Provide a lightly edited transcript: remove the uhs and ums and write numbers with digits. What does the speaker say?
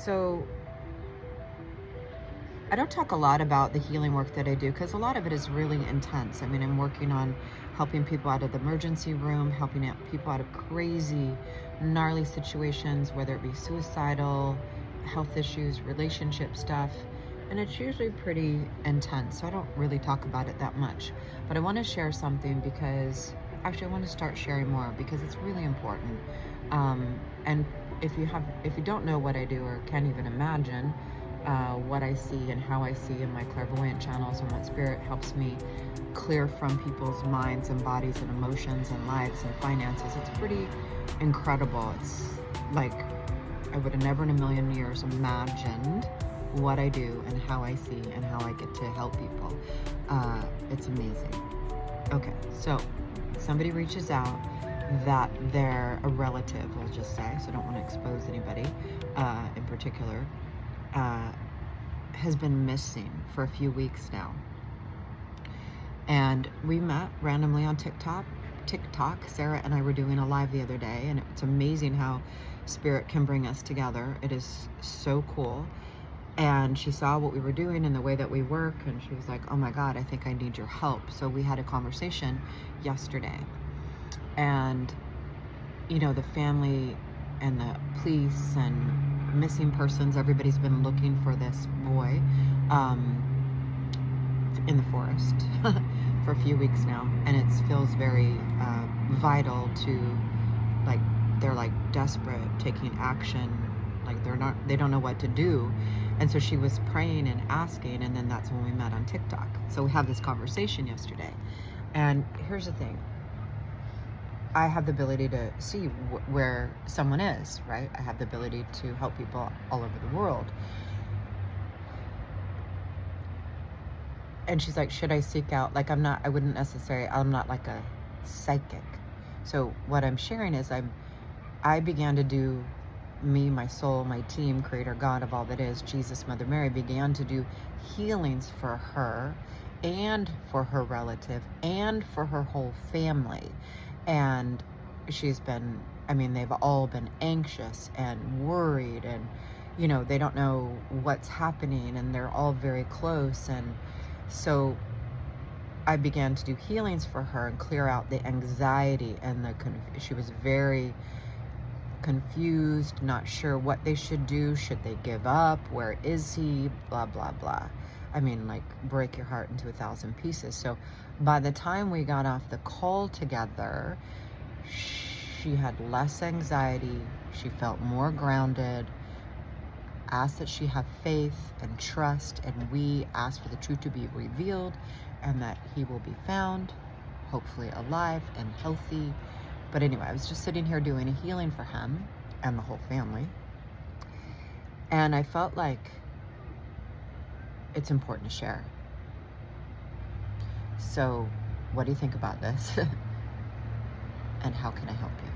So I don't talk a lot about the healing work that I do because a lot of it is really intense. I mean, I'm working on helping people out of the emergency room, helping out people out of crazy, gnarly situations, whether it be suicidal, health issues, relationship stuff. And it's usually pretty intense, so I don't really talk about it that much. But I want to share something because actually I want to start sharing more because it's really important. And if you don't know what I do or can't even imagine what I see and how I see in my clairvoyant channels and what spirit helps me clear from people's minds and bodies and emotions and lives and finances, it's pretty incredible. It's like I would have never in a million years imagined what I do and how I see and how I get to help people. It's amazing. Okay, so somebody reaches out that they're a relative, we'll just say, so I don't want to expose anybody in particular, has been missing for a few weeks now. And we met randomly on TikTok. Sarah and I were doing a live the other day, and it's amazing how spirit can bring us together. It is so cool. And she saw what we were doing and the way that we work, and she was like, oh my God, I think I need your help. So we had a conversation yesterday. And, you know, the family and the police and missing persons, everybody's been looking for this boy in the forest for a few weeks now. And it feels very vital to, like, they're like desperate, taking action. Like they don't know what to do. And so she was praying and asking, and then that's when we met on TikTok. So we had this conversation yesterday. And here's the thing. I have the ability to see where someone is, right? I have the ability to help people all over the world. And she's like, should I seek out, like, I'm not like a psychic. So what I'm sharing is I began to do, me, my soul, my team, creator, God of all that is, Jesus, Mother Mary, began to do healings for her and for her relative and for her whole family. And she's been, I mean, they've all been anxious and worried, and, you know, they don't know what's happening, and they're all very close. And so I began to do healings for her and clear out the anxiety and she was very confused, not sure what they should do. Should they give up? Where is he? Blah, blah, blah. I mean, like, break your heart into 1,000 pieces. So by the time we got off the call together, she had less anxiety. She felt more grounded, asked that she have faith and trust, and we asked for the truth to be revealed and that he will be found, hopefully alive and healthy. But anyway, I was just sitting here doing a healing for him and the whole family. And I felt like it's important to share. So what do you think about this? And how can I help you?